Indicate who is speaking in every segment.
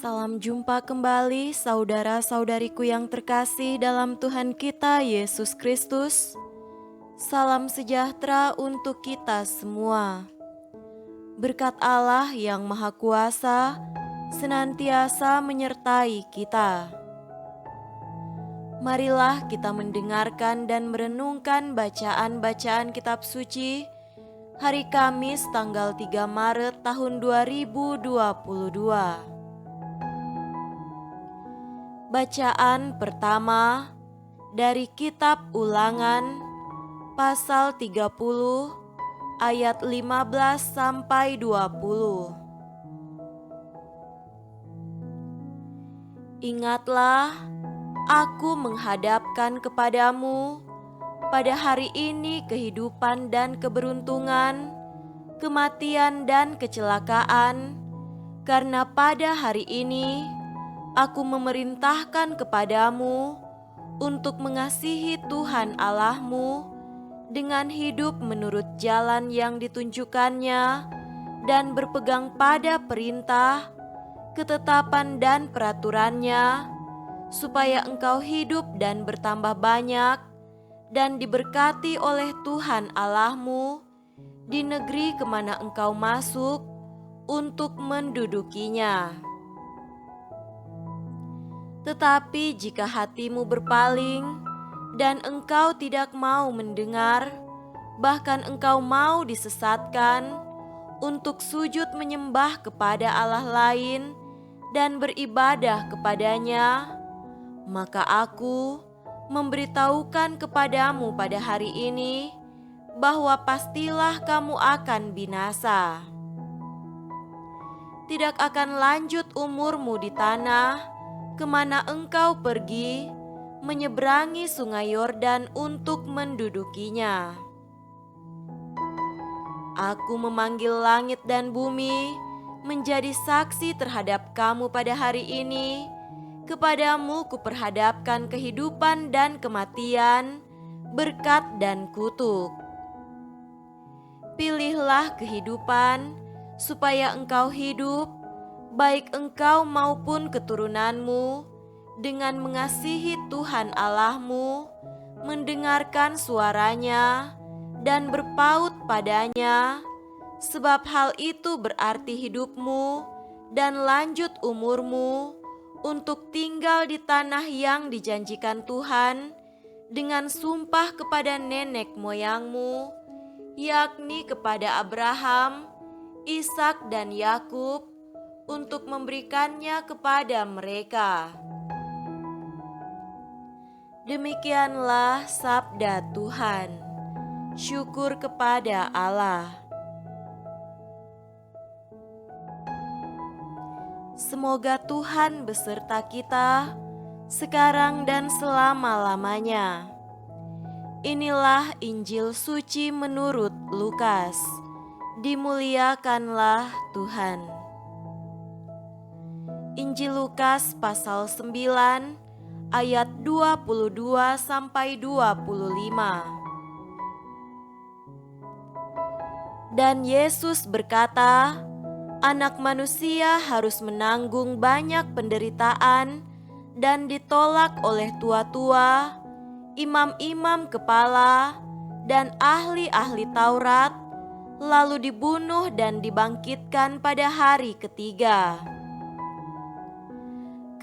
Speaker 1: Salam jumpa kembali saudara-saudariku yang terkasih dalam Tuhan kita Yesus Kristus. Salam sejahtera untuk kita semua. Berkat Allah yang Maha Kuasa senantiasa menyertai kita. Marilah kita mendengarkan dan merenungkan bacaan-bacaan kitab suci hari Kamis tanggal 3 Maret tahun 2022. Bacaan pertama dari kitab Ulangan pasal 30 ayat 15 sampai 20. Ingatlah, aku menghadapkan kepadamu pada hari ini kehidupan dan keberuntungan, kematian dan kecelakaan, karena pada hari ini aku memerintahkan kepadamu untuk mengasihi Tuhan Allahmu dengan hidup menurut jalan yang ditunjukkannya dan berpegang pada perintah, ketetapan dan peraturannya, supaya engkau hidup dan bertambah banyak dan diberkati oleh Tuhan Allahmu di negeri kemana engkau masuk untuk mendudukinya. Tetapi jika hatimu berpaling dan engkau tidak mau mendengar, bahkan engkau mau disesatkan untuk sujud menyembah kepada Allah lain dan beribadah kepadanya, maka aku memberitahukan kepadamu pada hari ini bahwa pastilah kamu akan binasa. Tidak akan lanjut umurmu di tanah kemana engkau pergi menyeberangi sungai Yordan untuk mendudukinya. Aku memanggil langit dan bumi menjadi saksi terhadap kamu pada hari ini. Kepadamu kuperhadapkan kehidupan dan kematian, berkat dan kutuk. Pilihlah kehidupan supaya engkau hidup, baik engkau maupun keturunanmu, dengan mengasihi Tuhan Allahmu, mendengarkan suaranya, dan berpaut padanya, sebab hal itu berarti hidupmu dan lanjut umurmu untuk tinggal di tanah yang dijanjikan Tuhan dengan sumpah kepada nenek moyangmu, yakni kepada Abraham, Ishak dan Yakub, untuk memberikannya kepada mereka. Demikianlah sabda Tuhan. Syukur kepada Allah. Semoga Tuhan beserta kita sekarang dan selama-lamanya. Inilah Injil suci menurut Lukas. Dimuliakanlah Tuhan. Injil Lukas pasal 9 ayat 22 sampai 25. Dan Yesus berkata, Anak Manusia harus menanggung banyak penderitaan dan ditolak oleh tua-tua, imam-imam kepala, dan ahli-ahli Taurat, lalu dibunuh dan dibangkitkan pada hari ketiga.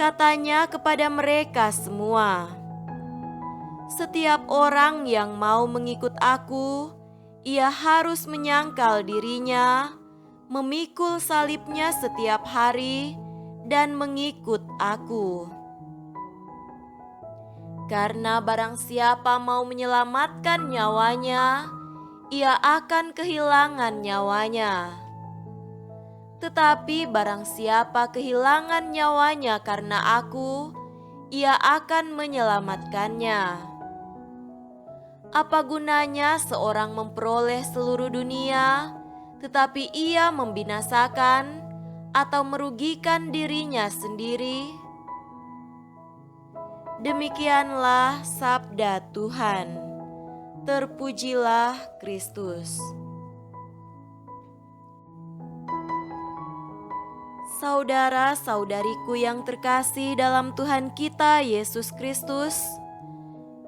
Speaker 1: Katanya kepada mereka semua, setiap orang yang mau mengikut aku, ia harus menyangkal dirinya, memikul salibnya setiap hari, dan mengikut aku. Karena barang siapa mau menyelamatkan nyawanya, ia akan kehilangan nyawanya. Tetapi barang siapa kehilangan nyawanya karena aku, ia akan menyelamatkannya. Apa gunanya seorang memperoleh seluruh dunia, tetapi ia membinasakan atau merugikan dirinya sendiri? Demikianlah sabda Tuhan. Terpujilah Kristus. Saudara-saudariku yang terkasih dalam Tuhan kita Yesus Kristus,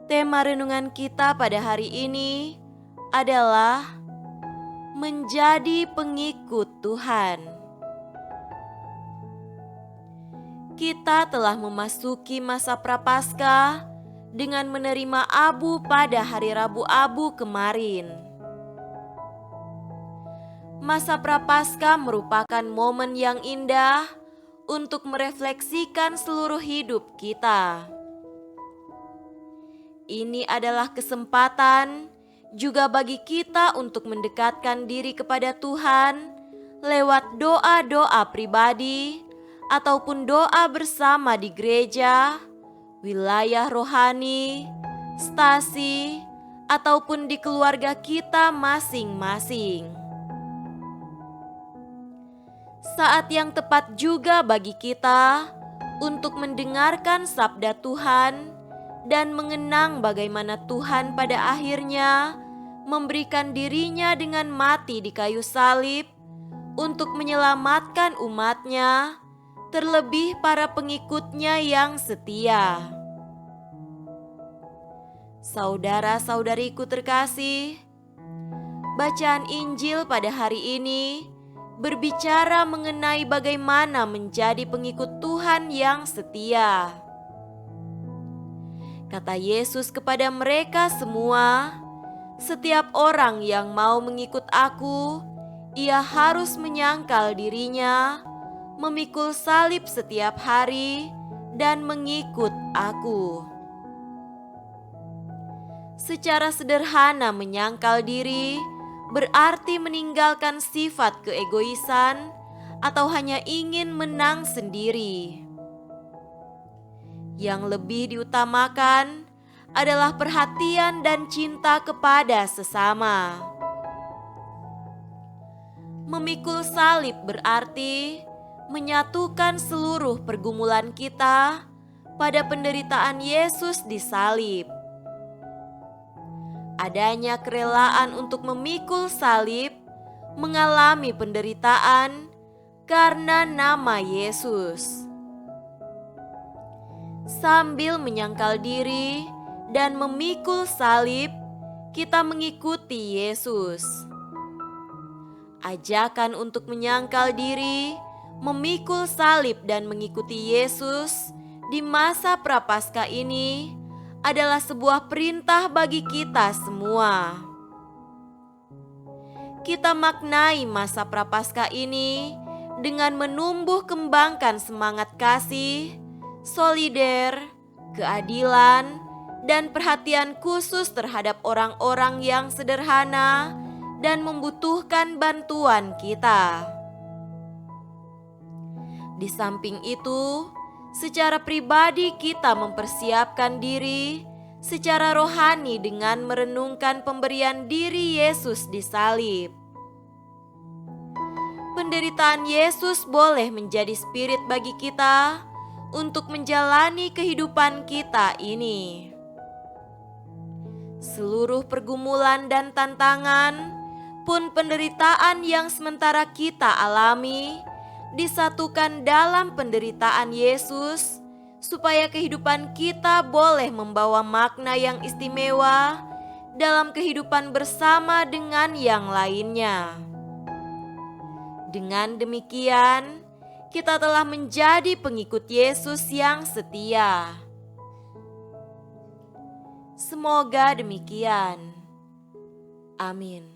Speaker 1: tema renungan kita pada hari ini adalah menjadi pengikut Tuhan. Kita telah memasuki masa Prapaskah dengan menerima abu pada hari Rabu Abu kemarin. Masa Prapaskah merupakan momen yang indah untuk merefleksikan seluruh hidup kita. Ini adalah kesempatan juga bagi kita untuk mendekatkan diri kepada Tuhan lewat doa-doa pribadi ataupun doa bersama di gereja, wilayah rohani, stasi, ataupun di keluarga kita masing-masing. Saat yang tepat juga bagi kita untuk mendengarkan sabda Tuhan dan mengenang bagaimana Tuhan pada akhirnya memberikan dirinya dengan mati di kayu salib untuk menyelamatkan umatnya, terlebih para pengikutnya yang setia. Saudara-saudariku terkasih, bacaan Injil pada hari ini berbicara mengenai bagaimana menjadi pengikut Tuhan yang setia. Kata Yesus kepada mereka semua, "Setiap orang yang mau mengikut Aku, ia harus menyangkal dirinya, memikul salib setiap hari, dan mengikut Aku." Secara sederhana, menyangkal diri berarti meninggalkan sifat keegoisan atau hanya ingin menang sendiri. Yang lebih diutamakan adalah perhatian dan cinta kepada sesama. Memikul salib berarti menyatukan seluruh pergumulan kita pada penderitaan Yesus di salib. Adanya kerelaan untuk memikul salib, mengalami penderitaan karena nama Yesus. Sambil menyangkal diri dan memikul salib, kita mengikuti Yesus. Ajakan untuk menyangkal diri, memikul salib dan mengikuti Yesus di masa Prapaskah ini adalah sebuah perintah bagi kita semua. Kita maknai masa Prapaskah ini dengan menumbuh kembangkan semangat kasih, solider, keadilan, dan perhatian khusus terhadap orang-orang yang sederhana dan membutuhkan bantuan kita. Di samping itu, secara pribadi kita mempersiapkan diri secara rohani dengan merenungkan pemberian diri Yesus di salib. Penderitaan Yesus boleh menjadi spirit bagi kita untuk menjalani kehidupan kita ini. Seluruh pergumulan dan tantangan pun penderitaan yang sementara kita alami disatukan dalam penderitaan Yesus, supaya kehidupan kita boleh membawa makna yang istimewa dalam kehidupan bersama dengan yang lainnya. Dengan demikian, kita telah menjadi pengikut Yesus yang setia. Semoga demikian. Amin.